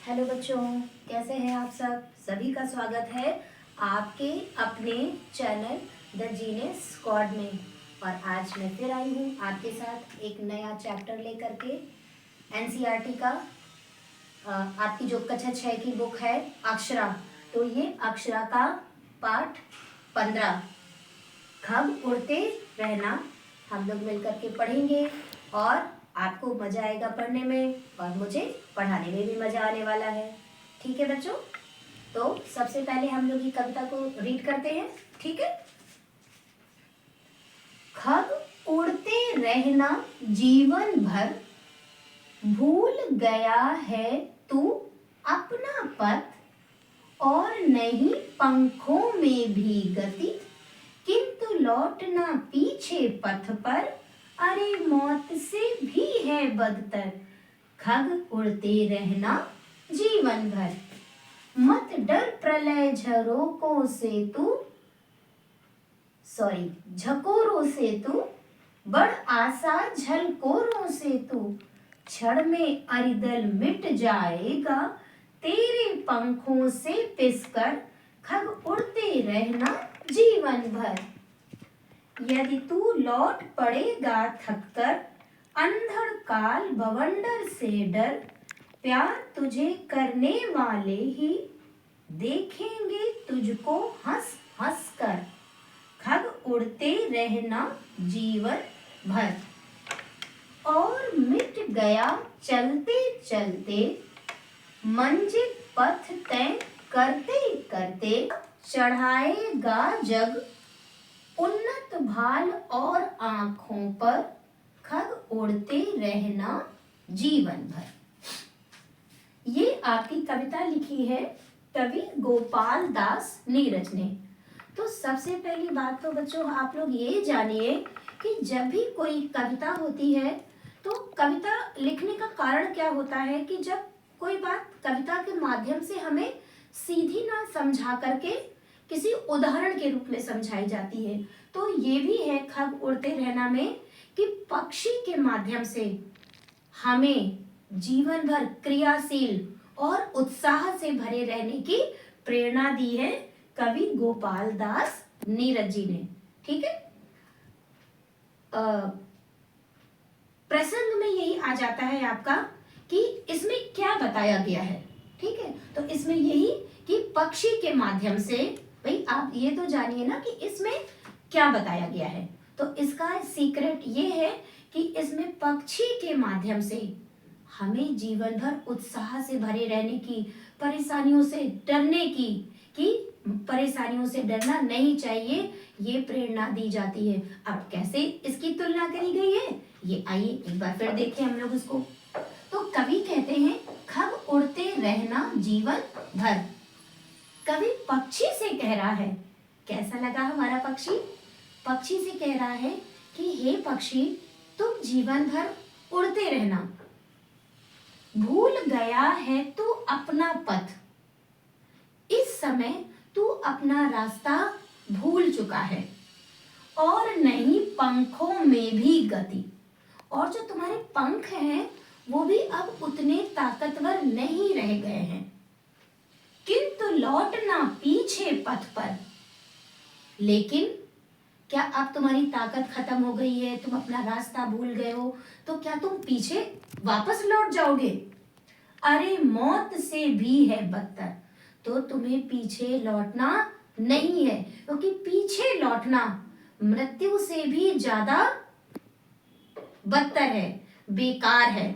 Hello बच्चों, कैसे हैं आप सब। सभी का स्वागत है आपके अपने चैनल द जीनियस स्क्वाड में। और आज मैं फिर आई हूँ आपके साथ एक नया चैप्टर लेकर के। एनसीईआरटी का आपकी जो कक्षा 6 की बुक है अक्षरा, तो ये अक्षरा का पाठ 15 खग उड़ते रहना हम लोग मिलकर के पढ़ेंगे और आपको मजा आएगा पढ़ने में और मुझे पढ़ाने में भी मजा आने वाला है। ठीक है बच्चों, तो सबसे पहले हम लोग ये कविता को रीड करते हैं। ठीक है। खग उड़ते रहना जीवन भर, भूल गया है तू अपना पथ, और नहीं पंखों में भी गति, किंतु लौटना पीछे पथ पर, अरे मौत से भी है बदतर। खग उड़ते रहना जीवन भर, मत डर प्रलय झरोकों से तू, झकोरों से तू, बड़ आशा झलकोरों से तू, क्षण में अरिदल मिट जाएगा, तेरे पंखों से पिसकर खग उड़ते रहना जीवन भर। यदि तू लौट पड़ेगा थककर, अंधड़ काल बवंडर से डर, प्यार तुझे करने वाले ही देखेंगे तुझको हंस हंस कर। खग उड़ते रहना जीवन भर। और मिट गया चलते चलते, मंजिल पथ तय करते करते, चढ़ाएगा जग उन्नत भाल और आंखों पर, खग उड़ते रहना जीवन भर। ये आपकी कविता लिखी है कवि गोपाल दास नीरज ने। तो सबसे पहली बात तो बच्चों आप लोग ये जानिए कि जब भी कोई कविता होती है तो कविता लिखने का कारण क्या होता है कि जब कोई बात कविता के माध्यम से हमें सीधी ना समझा करके किसी उदाहरण के रूप में समझाई जाती है। तो ये भी है खग उड़ते रहना में कि पक्षी के माध्यम से हमें जीवन भर क्रियाशील और उत्साह से भरे रहने की प्रेरणा दी है कवि गोपाल दास नीरज जी ने। ठीक है। प्रसंग में यही आ जाता है आपका कि इसमें क्या बताया गया है। ठीक है। तो इसमें यही कि पक्षी के माध्यम से, भाई आप ये तो जानिए ना कि इसमें क्या बताया गया है। तो इसका सीक्रेट ये है कि इसमें पक्षी के माध्यम से हमें जीवन भर उत्साह से भरे रहने की, परेशानियों से डरने की, कि परेशानियों से डरना नहीं चाहिए, ये प्रेरणा दी जाती है। अब कैसे इसकी तुलना करी गई है ये आइए एक बार फिर देखें हम लोग इसको। तो कवि कहते हैं खग उड़ते रहना जीवन भर। कवि पक्षी से कह रहा है, कैसा लगा हमारा पक्षी। पक्षी से कह रहा है कि हे पक्षी, तुम जीवन भर उड़ते रहना। भूल गया है तू अपना पथ, इस समय तू अपना रास्ता भूल चुका है, और नहीं पंखों में भी गति, और जो तुम्हारे पंख हैं वो भी अब उतने ताकतवर नहीं रह गए हैं, किंतु लौटना पीछे पथ पर। लेकिन क्या अब तुम्हारी ताकत खत्म हो गई है, तुम अपना रास्ता भूल गए हो, तो क्या तुम पीछे वापस लौट जाओगे। अरे मौत से भी है बदतर, तो तुम्हें पीछे लौटना नहीं है, क्योंकि पीछे लौटना मृत्यु से भी ज्यादा बदतर है, बेकार है।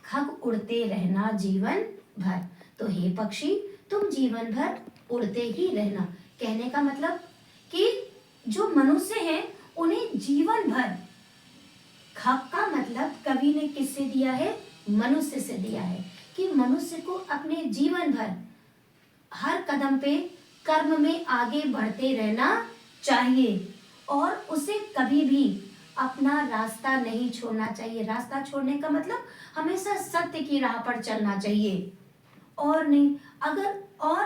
खग उड़ते रहना जीवन भर। तो हे पक्षी, तुम जीवन भर उड़ते ही रहना। कहने का मतलब कि जो मनुष्य हैं उन्हें जीवन भर, खग का मतलब कवि ने किससे दिया है, मनुष्य से दिया है, कि मनुष्य को अपने जीवन भर हर कदम पे कर्म में आगे बढ़ते रहना चाहिए, और उसे कभी भी अपना रास्ता नहीं छोड़ना चाहिए। रास्ता छोड़ने का मतलब हमेशा सत्य की राह पर चलना चाहिए। और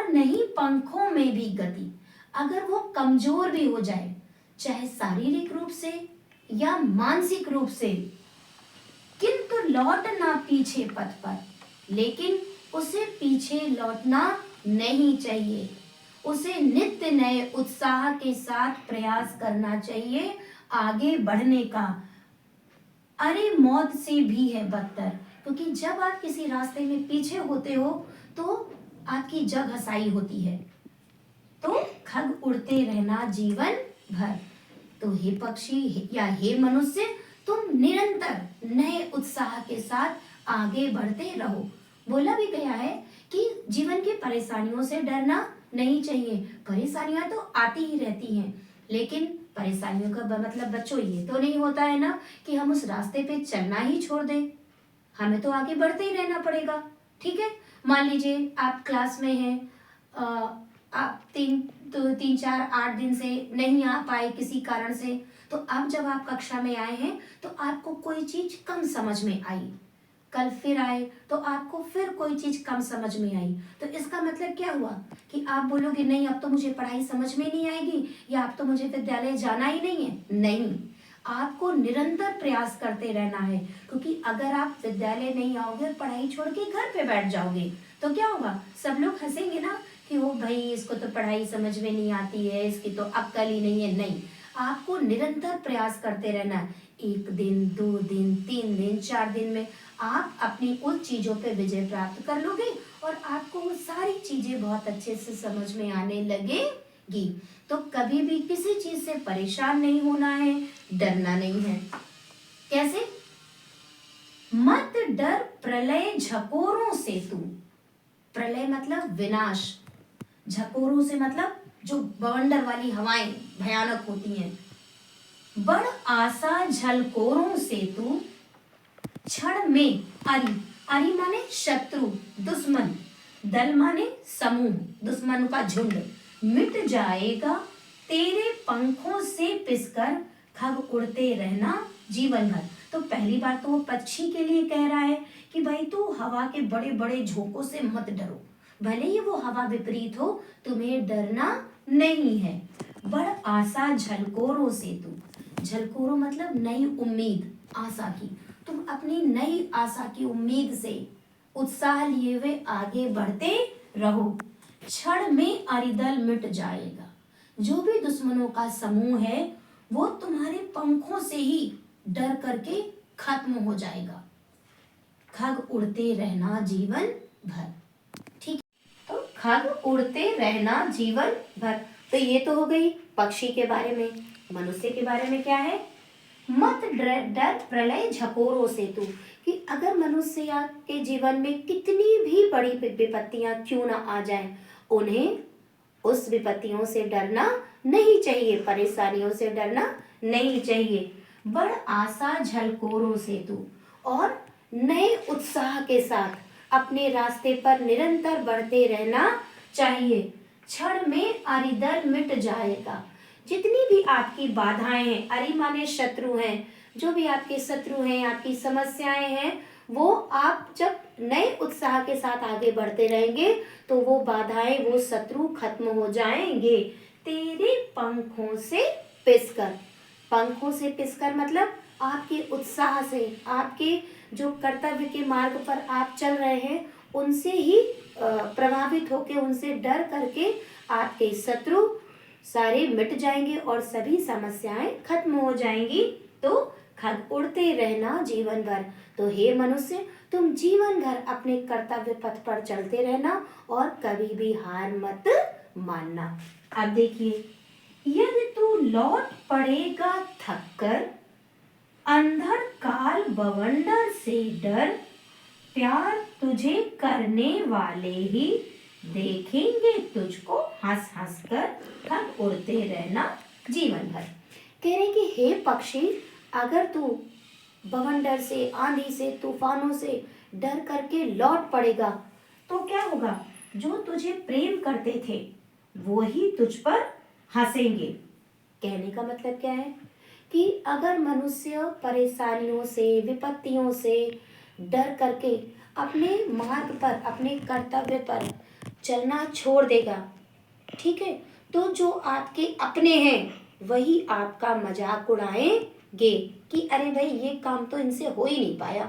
नहीं पंखों में भी गति, अगर वो कमजोर भी हो जाए, चाहे शारीरिक रूप से या मानसिक रूप से, किंतु लौटना पीछे पथ पर, लेकिन उसे पीछे लौटना नहीं चाहिए। उसे नित्य नए उत्साह के साथ प्रयास करना चाहिए आगे बढ़ने का। अरे मौत से भी है बदतर, क्योंकि जब आप किसी रास्ते में पीछे होते हो तो आपकी जग हसाई होती है। तो खग उड़ते रहना जीवन भर। तो हे पक्षी या हे मनुष्य, तुम निरंतर नए उत्साह के साथ आगे बढ़ते रहो। बोला भी गया है कि जीवन की परेशानियों से डरना नहीं चाहिए। परेशानियां तो आती ही रहती हैं, लेकिन परेशानियों का मतलब बच्चों ये तो नहीं होता है ना कि हम उस रास्ते पे चलना ही छोड़ दें। हमें तो आगे बढ़ते ही रहना पड़ेगा। ठीक है, मान लीजिए आप क्लास में हैं, आप 3, 4, 8 दिन से नहीं आ पाए किसी कारण से, तो अब जब आप कक्षा में आए हैं तो आपको कोई चीज कम समझ में आई। कल फिर आए तो आपको फिर कोई चीज कम समझ में आई। तो इसका मतलब क्या हुआ कि आप बोलोगे नहीं अब तो मुझे पढ़ाई समझ में नहीं आएगी, या अब तो मुझे विद्यालय जाना ही नहीं है। नहीं, आपको निरंतर प्रयास करते रहना है, क्योंकि अगर आप विद्यालय नहीं आओगे और पढ़ाई छोड़ के घर पे बैठ जाओगे तो क्या होगा, सब लोग हंसेंगे ना कि वो भाई इसको तो पढ़ाई समझ में नहीं आती है, इसकी तो अक्ल ही नहीं है। नहीं, आपको निरंतर प्रयास करते रहना है। 1 दिन, 2 दिन, 3 दिन, 4 दिन में आप अपनी उन चीजों पे विजय प्राप्त कर लोगे और आपको वो सारी चीजें बहुत अच्छे से समझ में आने लगेगी। तो कभी भी किसी चीज से परेशान नहीं होना है, डरना नहीं है। कैसे? मत डर प्रलय झकोरों से तू। प्रलय मतलब विनाश, झकोरों से मतलब जो बवंडर वाली हवाएं भयानक होती हैं। बड़ आशा झलकोरों से तू, क्षण में अरि, अरि माने शत्रु, दुश्मन, दल माने समूह, दुश्मन का झुंड, मिट जाएगा तेरे पंखों से पिसकर, खग उड़ते रहना जीवन भर। तो पहली बार तो वो पक्षी के लिए कह रहा है कि भाई तू हवा के बड़े बड़े झोंकों से मत डरो, भले ही वो हवा विपरीत हो, तुम्हें डरना नहीं है। बड़ आशा झलकोरों से तू, झलकोरों मतलब नई उम्मीद, आशा की। तुम अपनी नई आशा की उम्मीद से उत्साह लिए हुए आगे बढ़ते रहो। क्षण में अरिदल मिट जाएगा। जो भी दुश्मनों का समूह है वो तुम्हारे पंखों से ही डर करके खत्म हो जाएगा। खग उड़ते रहना जीवन भर। ठीक, तो खग उड़ते रहना जीवन भर। तो ये तो हो गई पक्षी के बारे में। मनुष्य के बारे में क्या है? मत डर प्रलय झकोरों से तू, कि अगर मनुष्य के जीवन में कितनी भी बड़ी विपत्तियां क्यों ना आ जाएं, उन्हें उस विपत्तियों से डरना नहीं चाहिए, परेशानियों से डरना नहीं चाहिए। बड़ आशा झलकोरों से तू, और नए उत्साह के साथ अपने रास्ते पर निरंतर बढ़ते रहना चाहिए। क्षण में अरिदल मिट जाएगा। जितनी भी आपकी बाधाएं हैं, अरि माने शत्रु हैं, जो भी आपके शत्रु हैं, आपकी समस्याएं हैं, वो आप जब नए उत्साह के साथ आगे बढ़ते रहेंगे तो वो बाधाएं, वो शत्रु खत्म हो जाएंगे। तेरे पंखों से पिसकर, पंखों से पिसकर मतलब आपके उत्साह से, आपके जो कर्तव्य के मार्ग पर आप चल रहे हैं उनसे ही प्रभावित होकर, उनसे डर करके आपके शत्रु सारे मिट जाएंगे और सभी समस्याएं खत्म हो जाएंगी। तो खग उड़ते रहना जीवन भर। तो हे मनुष्य, तुम जीवन भर अपने कर्तव्य पथ पर चलते रहना और कभी भी हार मत मानना। अब देखिए, यदि तू लौट पड़ेगा थक कर, अंधर काल बवंडर से डर, प्यार तुझे करने वाले ही देखेंगे तुझको हंस हंस कर, खग उड़ते रहना जीवन भर। कह रहे कि हे पक्षी, अगर तू बवंडर से, आंधी से, तूफानों से डर करके लौट पड़ेगा तो क्या होगा? जो तुझे प्रेम करते थे वो ही तुझ पर हंसेंगे। कहने का मतलब क्या है कि अगर मनुष्य परेशानियों से, विपत्तियों से डर करके अपने मार्ग पर, अपने कर्तव्य पर चलना छोड़ देगा, ठीक है, तो जो आपके अपने हैं वही आपका मजाक उड़ाएंगे कि अरे भाई ये काम तो इनसे हो ही नहीं पाया।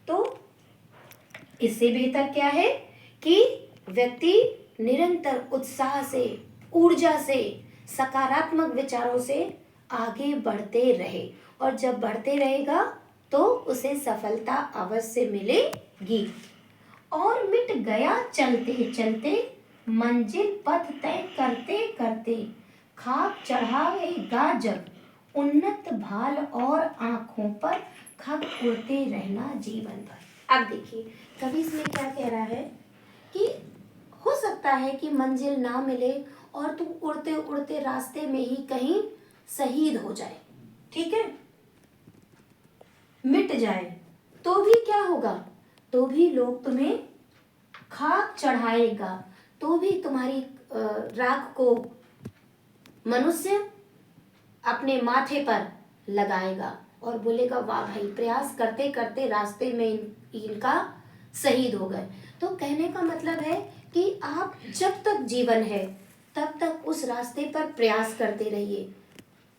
तो इससे बेहतर क्या है कि व्यक्ति निरंतर उत्साह से, ऊर्जा से, सकारात्मक विचारों से आगे बढ़ते रहे, और जब बढ़ते रहेगा तो उसे सफलता अवश्य मिलेगी। और मिट गया चलते चलते, मंजिल पथ तय करते करते, खाक चढ़ाएगा जब उन्नत भाल और आंखों पर, खग उड़ते रहना जीवन भर। अब देखिए कवि इसमें क्या कह रहा है कि हो सकता है कि मंजिल ना मिले और तू उड़ते उड़ते रास्ते में ही कहीं शहीद हो जाए, ठीक है, मिट जाए, तो भी क्या होगा, तो भी लोग तुम्हें खाक चढ़ाएगा, तो भी तुम्हारी राख को मनुष्य अपने माथे पर लगाएगा और बोलेगा वाह भाई, प्रयास करते करते रास्ते में इनका शहीद हो गए। तो कहने का मतलब है कि आप जब तक जीवन है तब तक उस रास्ते पर प्रयास करते रहिए,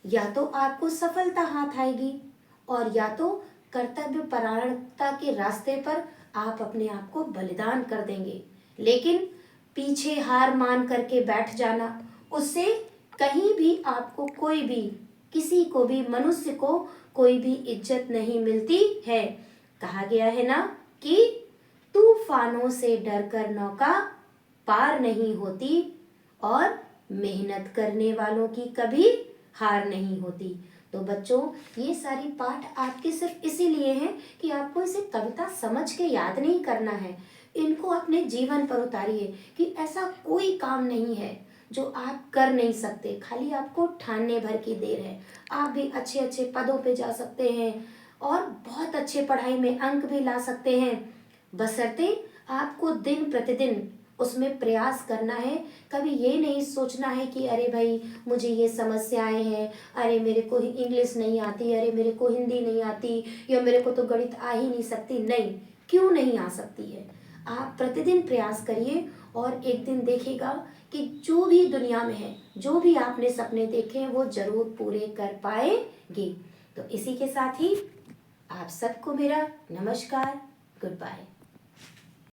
या तो आपको सफलता हाथ आएगी और या तो कर्तव्य परायणता के रास्ते पर आप अपने आप को बलिदान कर देंगे। लेकिन पीछे हार मान करके बैठ जाना, उससे कहीं भी आपको कोई भी, किसी को भी, मनुष्य को कोई भी इज्जत नहीं मिलती है। कहा गया है ना कि तूफानों से डरकर नौका पार नहीं होती और मेहनत करने वालों की कभी हार नहीं होती। तो बच्चों, ये सारी पाठ आपके सिर्फ इसीलिए हैं कि आपको इसे कविता समझ के याद नहीं करना है, इनको अपने जीवन पर उतारिए कि ऐसा कोई काम नहीं है जो आप कर नहीं सकते, खाली आपको ठानने भर की देर है। आप भी अच्छे अच्छे पदों पे जा सकते हैं और बहुत अच्छे पढ़ाई में अंक भी ला सकते हैं, बशर्ते आपको दिन प्रतिदिन उसमें प्रयास करना है। कभी ये नहीं सोचना है कि अरे भाई मुझे ये समस्याएं हैं, अरे मेरे को इंग्लिश नहीं आती, अरे मेरे को हिंदी नहीं आती, या मेरे को तो गणित आ ही नहीं सकती। नहीं, क्यों नहीं आ सकती है, आप प्रतिदिन प्रयास करिए और एक दिन देखिएगा कि जो भी दुनिया में है, जो भी आपने सपने देखे हैं वो जरूर पूरे कर पाएंगे। तो इसी के साथ ही आप सबको मेरा नमस्कार, गुड बाय।